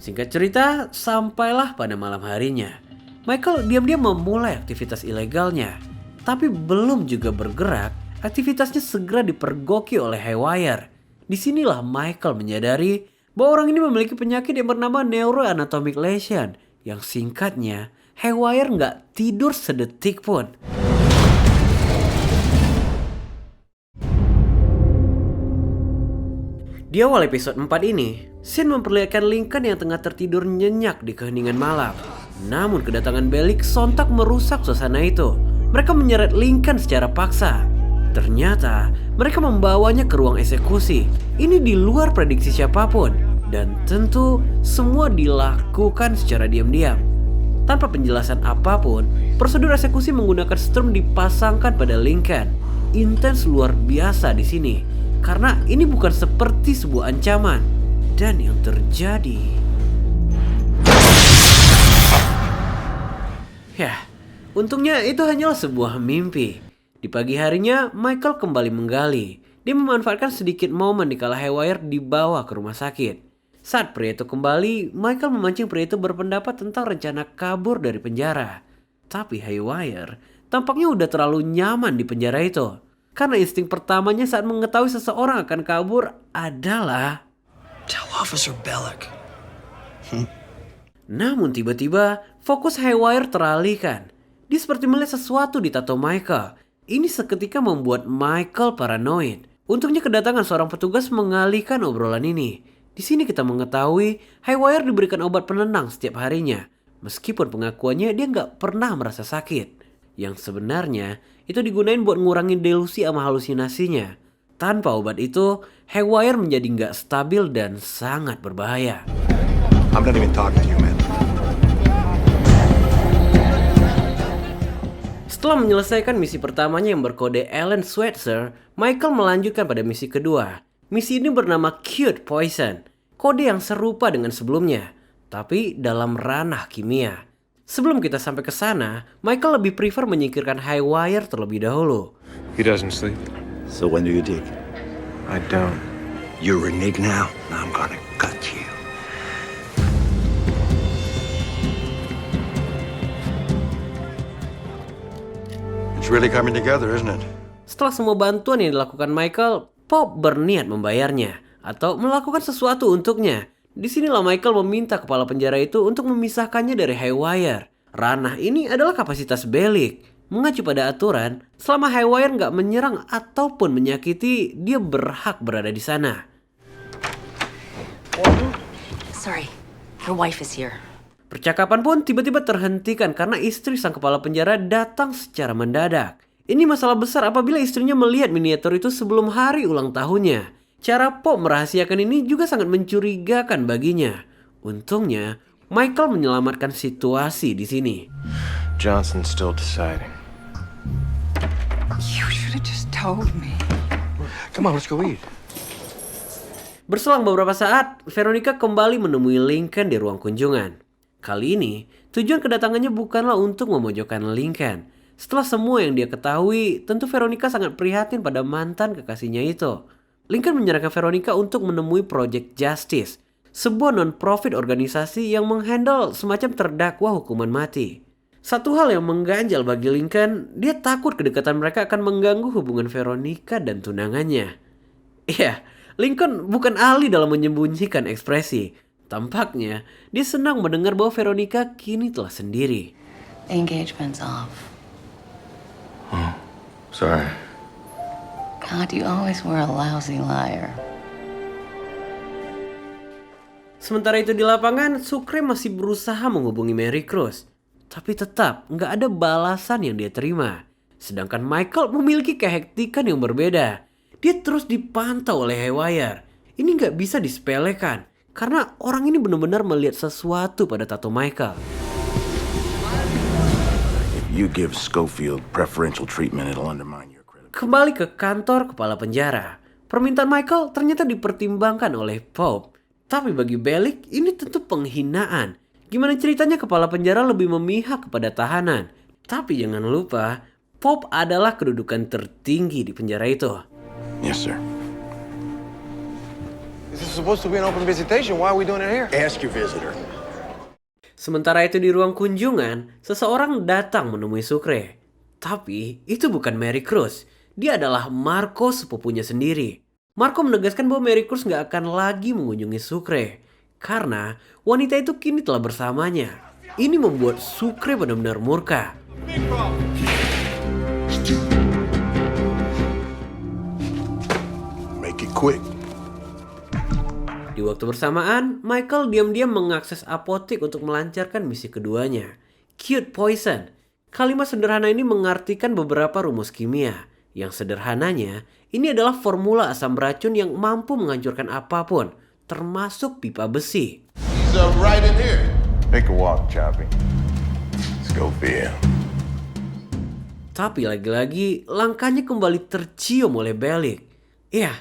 Singkat cerita, sampailah pada malam harinya. Michael diam-diam memulai aktivitas ilegalnya. Tapi belum juga bergerak, aktivitasnya segera dipergoki oleh Haywire. Disinilah Michael menyadari bahwa orang ini memiliki penyakit yang bernama neuroanatomic lesion. Yang singkatnya, Haywire nggak tidur sedetik pun. Di awal episode 4 ini, scene memperlihatkan Lincoln yang tengah tertidur nyenyak di keheningan malam. Namun kedatangan Bellic sontak merusak suasana itu. Mereka menyeret Lincoln secara paksa. Ternyata mereka membawanya ke ruang eksekusi. Ini di luar prediksi siapapun. Dan tentu semua dilakukan secara diam-diam. Tanpa penjelasan apapun, prosedur eksekusi menggunakan strum dipasangkan pada Lincoln. Intens luar biasa di sini. Karena ini bukan seperti sebuah ancaman. Dan yang terjadi... Ya, untungnya itu hanyalah sebuah mimpi. Di pagi harinya, Michael kembali menggali. Dia memanfaatkan sedikit momen dikala Haywire dibawa ke rumah sakit. Saat pria itu kembali, Michael memancing pria itu berpendapat tentang rencana kabur dari penjara. Tapi Haywire tampaknya udah terlalu nyaman di penjara itu. Karena insting pertamanya saat mengetahui seseorang akan kabur adalah... Tell Officer Bellic. Namun tiba-tiba fokus Haywire teralihkan. Dia seperti melihat sesuatu di tato Michael. Ini seketika membuat Michael paranoid. Untungnya kedatangan seorang petugas mengalihkan obrolan ini. Di sini kita mengetahui Haywire diberikan obat penenang setiap harinya. Meskipun pengakuannya dia nggak pernah merasa sakit. Yang sebenarnya itu digunain buat ngurangin delusi sama halusinasinya. Tanpa obat itu, Haywire menjadi nggak stabil dan sangat berbahaya. I'm not even talking to you, man. Setelah menyelesaikan misi pertamanya yang berkode Alan Switzer, Michael melanjutkan pada misi kedua. Misi ini bernama Cute Poison, kode yang serupa dengan sebelumnya, tapi dalam ranah kimia. Sebelum kita sampai ke sana, Michael lebih prefer menyingkirkan Haywire terlebih dahulu. He doesn't sleep. So when do you dig? I don't. You renege now. I'm gonna cut you. It's really coming together, isn't it? Setelah semua bantuan yang dilakukan Michael, Pop berniat membayarnya atau melakukan sesuatu untuknya. Disinilah Michael meminta kepala penjara itu untuk memisahkannya dari Haywire. Ranah ini adalah kapasitas Bellick. Mengacu pada aturan, selama Haywire nggak menyerang ataupun menyakiti, dia berhak berada di sana. Sorry, your wife is here. Percakapan pun tiba-tiba terhentikan karena istri sang kepala penjara datang secara mendadak. Ini masalah besar apabila istrinya melihat miniatur itu sebelum hari ulang tahunnya. Cara Pop merahasiakan ini juga sangat mencurigakan baginya. Untungnya, Michael menyelamatkan situasi di sini. Johnson's still deciding. You should have just told me. Come on, let's go eat. Berselang beberapa saat, Veronica kembali menemui Lincoln di ruang kunjungan. Kali ini, tujuan kedatangannya bukanlah untuk memojokkan Lincoln. Setelah semua yang dia ketahui, tentu Veronica sangat prihatin pada mantan kekasihnya itu. Lincoln menyarankan Veronica untuk menemui Project Justice, sebuah non-profit organisasi yang menghandle semacam terdakwa hukuman mati. Satu hal yang mengganjal bagi Lincoln, dia takut kedekatan mereka akan mengganggu hubungan Veronica dan tunangannya. Iya, Lincoln bukan ahli dalam menyembunyikan ekspresi. Tampaknya, dia senang mendengar bahwa Veronica kini telah sendiri. The engagement's off. Oh, sorry. God, you always were a lousy liar. Sementara itu di lapangan, Sucre masih berusaha menghubungi Mary Cruz. Tapi tetap nggak ada balasan yang dia terima. Sedangkan Michael memiliki kehektikan yang berbeda. Dia terus dipantau oleh Haywire. Ini nggak bisa disepelekan. Karena orang ini benar-benar melihat sesuatu pada tato Michael. If you give Schofield preferential treatment, it'll undermine your credibility. Kembali ke kantor kepala penjara. Permintaan Michael ternyata dipertimbangkan oleh Pop. Tapi bagi Bellick ini tentu penghinaan. Gimana ceritanya kepala penjara lebih memihak kepada tahanan? Tapi jangan lupa, Pop adalah kedudukan tertinggi di penjara itu. Yes, sir. This is supposed to be an open visitation. Why are we doing it here? Ask your visitor. Sementara itu di ruang kunjungan, seseorang datang menemui Sucre. Tapi itu bukan Mary Cruz. Dia adalah Marco, sepupunya sendiri. Marco menegaskan bahwa Mary Cruz nggak akan lagi mengunjungi Sucre. Karena wanita itu kini telah bersamanya. Ini membuat Sucre benar-benar murka. Make it quick. Di waktu bersamaan, Michael diam-diam mengakses apotek untuk melancarkan misi keduanya. Cute Poison. Kalimat sederhana ini mengartikan beberapa rumus kimia. Yang sederhananya, ini adalah formula asam racun yang mampu menghancurkan apapun, termasuk pipa besi. He's right in here. Take a walk, Choppy. Let's go, Bill. Tapi lagi-lagi, langkahnya kembali tercium oleh Bellick. Iya,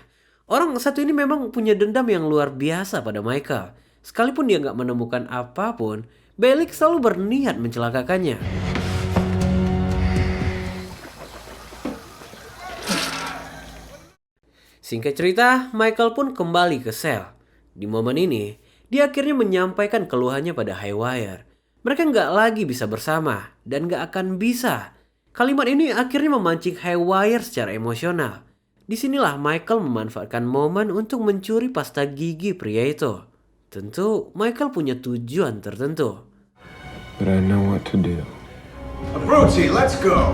orang satu ini memang punya dendam yang luar biasa pada Michael. Sekalipun dia nggak menemukan apapun, Bellick selalu berniat mencelakakannya. Singkat cerita, Michael pun kembali ke sel. Di momen ini, dia akhirnya menyampaikan keluhannya pada Haywire. Mereka nggak lagi bisa bersama dan nggak akan bisa. Kalimat ini akhirnya memancing Haywire secara emosional. Disinilah Michael memanfaatkan momen untuk mencuri pasta gigi pria itu. Tentu Michael punya tujuan tertentu. But I know what to do. Abruzzi, let's go.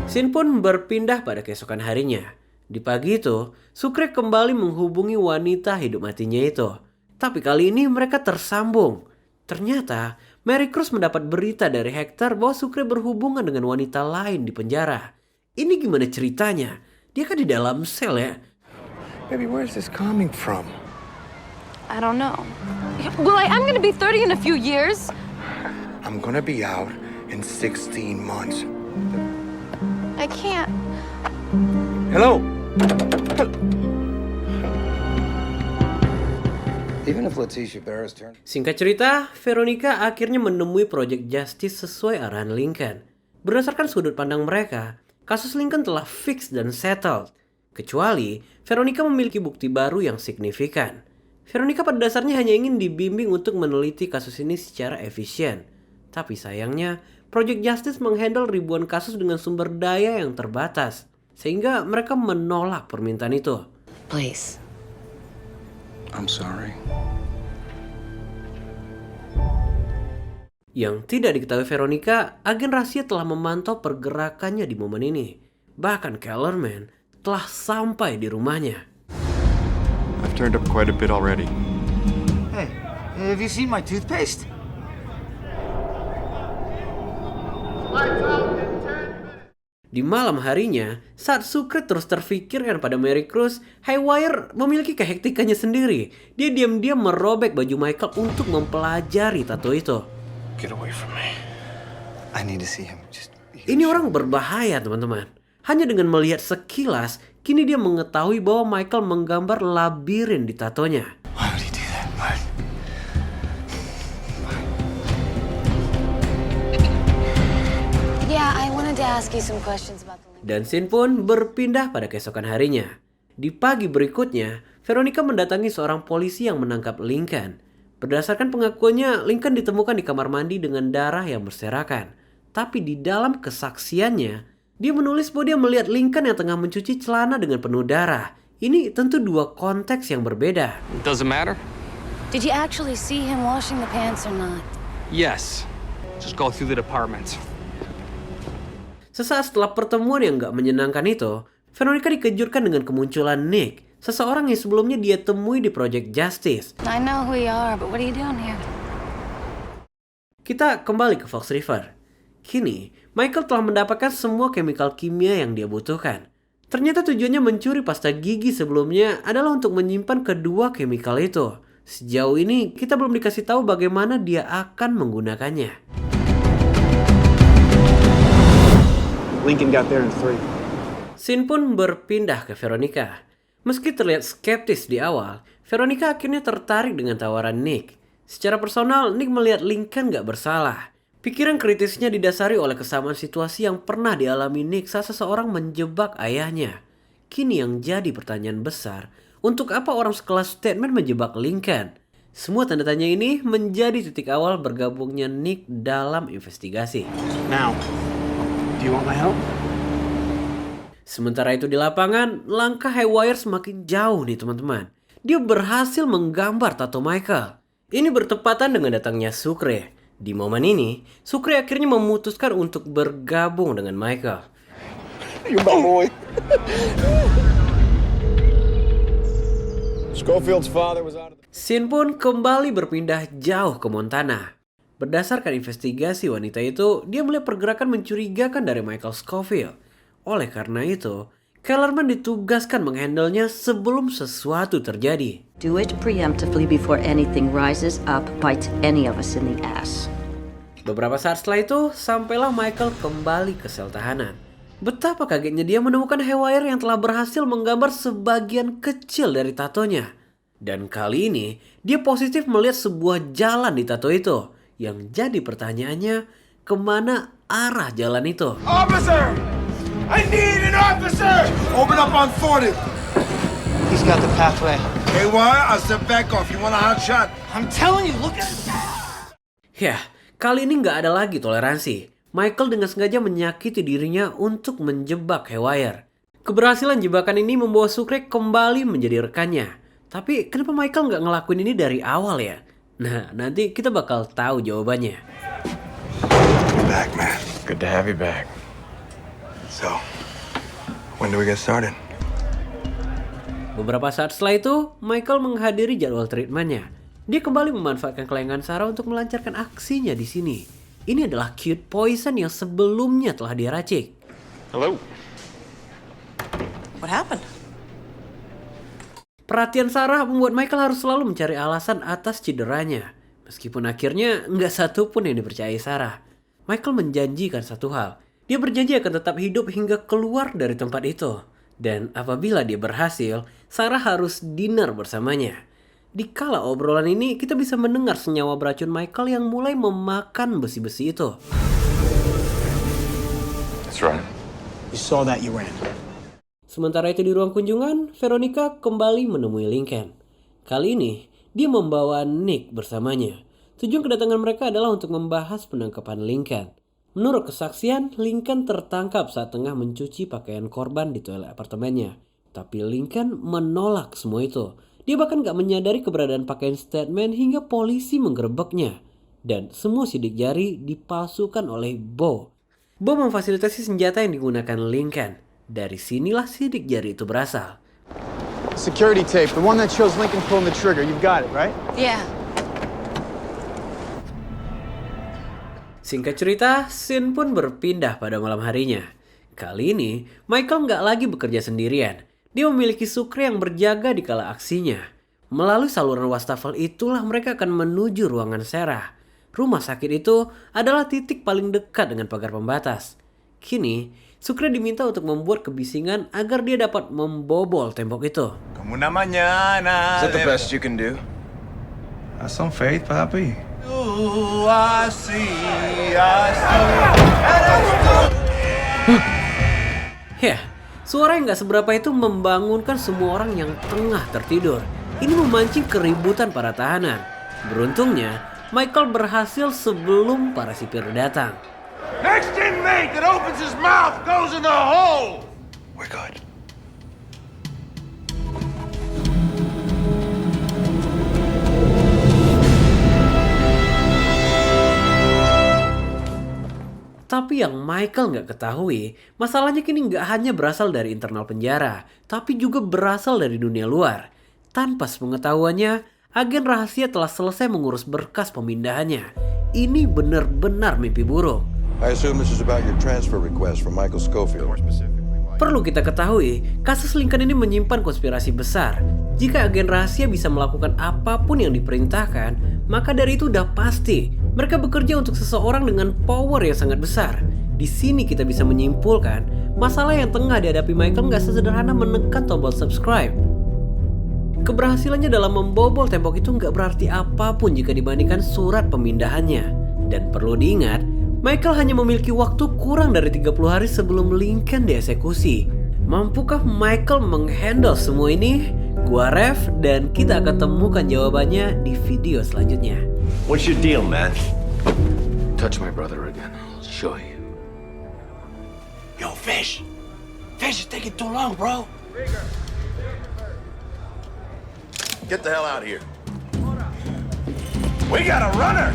Scene pun berpindah pada keesokan harinya. Di pagi itu, Sucre kembali menghubungi wanita hidup matinya itu. Tapi kali ini mereka tersambung. Ternyata Mary Cruz mendapat berita dari Hector bahwa Sucre berhubungan dengan wanita lain di penjara. Ini gimana ceritanya? Dia kan di dalam sel ya. Baby, where's this coming from? I don't know. Well, I'm gonna be 30 in a few years. I'm gonna be out in 16 months. I can't. Hello? Even if Letitia Barrett's turn. Singkat cerita, Veronica akhirnya menemui Project Justice sesuai arahan Lincoln. Berdasarkan sudut pandang mereka, kasus Lincoln telah fix dan settled. Kecuali Veronica memiliki bukti baru yang signifikan. Veronica pada dasarnya hanya ingin dibimbing untuk meneliti kasus ini secara efisien. Tapi sayangnya, Project Justice menghandle ribuan kasus dengan sumber daya yang terbatas. sehingga mereka menolak permintaan itu. Please. I'm sorry. Yang tidak diketahui Veronica, agen rahasia telah memantau pergerakannya di momen ini. Bahkan Kellerman telah sampai di rumahnya. I've turned up quite a bit already. Hey, have you seen my toothpaste? Di malam harinya, saat Sucre terus terfikirkan pada Mary Cruz, Haywire memiliki kehektikannya sendiri. Dia diam-diam merobek baju Michael untuk mempelajari tato itu. Get away from me. I need to see him. Ini orang berbahaya, teman-teman. Hanya dengan melihat sekilas, kini dia mengetahui bahwa Michael menggambar labirin di tatonya. Why would he do that? Why? Yeah, I wanted to ask you some questions about the link. Dan scene pun berpindah pada keesokan harinya. Di pagi berikutnya, Veronica mendatangi seorang polisi yang menangkap Lincoln. Berdasarkan pengakuannya, Lincoln ditemukan di kamar mandi dengan darah yang berserakan. Tapi di dalam kesaksiannya, dia menulis bahwa dia melihat Lincoln yang tengah mencuci celana dengan penuh darah. Ini tentu dua konteks yang berbeda. Doesn't matter? Did you actually see him washing the pants or not? Yes. Just go through the departments. Sesaat setelah pertemuan yang gak menyenangkan itu, Veronica dikejutkan dengan kemunculan Nick, seseorang yang sebelumnya dia temui di Project Justice. I know who you are, but what are you doing here? Kita kembali ke Fox River. Kini, Michael telah mendapatkan semua chemical kimia yang dia butuhkan. Ternyata tujuannya mencuri pasta gigi sebelumnya adalah untuk menyimpan kedua chemical itu. Sejauh ini, kita belum dikasih tahu bagaimana dia akan menggunakannya. Lincoln got there in 3. Scene pun berpindah ke Veronica. Meski terlihat skeptis di awal, Veronica akhirnya tertarik dengan tawaran Nick. Secara personal, Nick melihat Lincoln gak bersalah. Pikiran kritisnya didasari oleh kesamaan situasi yang pernah dialami Nick saat seseorang menjebak ayahnya. Kini yang jadi pertanyaan besar, untuk apa orang sekelas Statement menjebak Lincoln? Semua tanda tanya ini menjadi titik awal bergabungnya Nick dalam investigasi. Now, do you want my help? Sementara itu di lapangan, langkah Haywire semakin jauh nih teman-teman. Dia berhasil menggambar tato Michael. Ini bertepatan dengan datangnya Sucre. Di momen ini, Sucre akhirnya memutuskan untuk bergabung dengan Michael. You're my boy. Schofield's father was out of the... Scene pun kembali berpindah jauh ke Montana. Berdasarkan investigasi wanita itu, dia melihat pergerakan mencurigakan dari Michael Scofield. Oleh karena itu, Kellerman ditugaskan menghandlenya sebelum sesuatu terjadi. Do it preemptively before anything rises up, bites any of us in the ass. Beberapa saat setelah itu, sampailah Michael kembali ke sel tahanan. Betapa kagetnya dia menemukan Haywire yang telah berhasil menggambar sebagian kecil dari tatonya. Dan kali ini, dia positif melihat sebuah jalan di tato itu. Yang jadi pertanyaannya, kemana arah jalan itu? Officer! I need an officer! Open up on 40. He's got the pathway. Hey, why? I'll step back off. You want a hot shot? I'm telling you, look at it. Yah, kali ini nggak ada lagi toleransi. Michael dengan sengaja menyakiti dirinya untuk menjebak Haywire. Keberhasilan jebakan ini membawa Sucre kembali menjadi rekannya. Tapi kenapa Michael nggak ngelakuin ini dari awal ya? Nah, nanti kita bakal tahu jawabannya. Back, man. Good to have you back. So, when do we get started? Beberapa saat setelah itu, Michael menghadiri jadwal treatmentnya. Dia kembali memanfaatkan kelengan Sarah untuk melancarkan aksinya di sini. Ini adalah cute poison yang sebelumnya telah diracik. Hello. What happened? Perhatian Sarah membuat Michael harus selalu mencari alasan atas cederanya. Meskipun akhirnya nggak satu pun yang dipercayai Sarah. Michael menjanjikan satu hal. Dia berjanji akan tetap hidup hingga keluar dari tempat itu. Dan apabila dia berhasil, Sarah harus dinner bersamanya. Di kala obrolan ini, kita bisa mendengar senyawa beracun Michael yang mulai memakan besi-besi itu. That's right. You saw that, you ran. Sementara itu di ruang kunjungan, Veronica kembali menemui Lincoln. Kali ini, dia membawa Nick bersamanya. Tujuan kedatangan mereka adalah untuk membahas penangkapan Lincoln. Menurut kesaksian, Lincoln tertangkap saat tengah mencuci pakaian korban di toilet apartemennya. Tapi Lincoln menolak semua itu. Dia bahkan gak menyadari keberadaan pakaian statement hingga polisi menggerebeknya. Dan semua sidik jari dipalsukan oleh Bo. Bo memfasilitasi senjata yang digunakan Lincoln. Dari sinilah sidik jari itu berasal. Security tape, the one that shows Lincoln pulling the trigger. You've got it, right? Yeah. Singkat cerita, scene pun berpindah pada malam harinya. Kali ini, Michael nggak lagi bekerja sendirian. Dia memiliki Sukri yang berjaga di kala aksinya. Melalui saluran wastafel itulah mereka akan menuju ruangan Sarah. Rumah sakit itu adalah titik paling dekat dengan pagar pembatas. Kini, Sukri diminta untuk membuat kebisingan agar dia dapat membobol tembok itu. Como una mañana. Is that the best you can do? Have some faith, papi. Ya, suara yang gak seberapa itu membangunkan semua orang yang tengah tertidur. Ini memancing keributan para tahanan. Beruntungnya, Michael berhasil sebelum para sipir datang. Next inmate that opens his mouth goes in the hole! We're good. Tapi yang Michael nggak ketahui, masalahnya kini nggak hanya berasal dari internal penjara, tapi juga berasal dari dunia luar. Tanpa sepengetahuannya, agen rahasia telah selesai mengurus berkas pemindahannya. Ini benar-benar mimpi buruk. I assume this is about your transfer request from Michael Schofield. Perlu kita ketahui, kasus Lincoln ini menyimpan konspirasi besar. Jika agen rahasia bisa melakukan apapun yang diperintahkan, maka dari itu udah pasti mereka bekerja untuk seseorang dengan power yang sangat besar. Di sini kita bisa menyimpulkan, masalah yang tengah dihadapi Michael nggak sesederhana menekan tombol subscribe. Keberhasilannya dalam membobol tembok itu nggak berarti apapun jika dibandingkan surat pemindahannya. Dan perlu diingat, Michael hanya memiliki waktu kurang dari 30 hari sebelum Lincoln dieksekusi. Mampukah Michael menghandle semua ini? Gua Rev, dan kita akan temukan jawabannya di video selanjutnya. What's your deal, man? Touch my brother again. I'll show you. Yo, Fish. Fish is taking too long, bro. Get the hell out of here. We got a runner.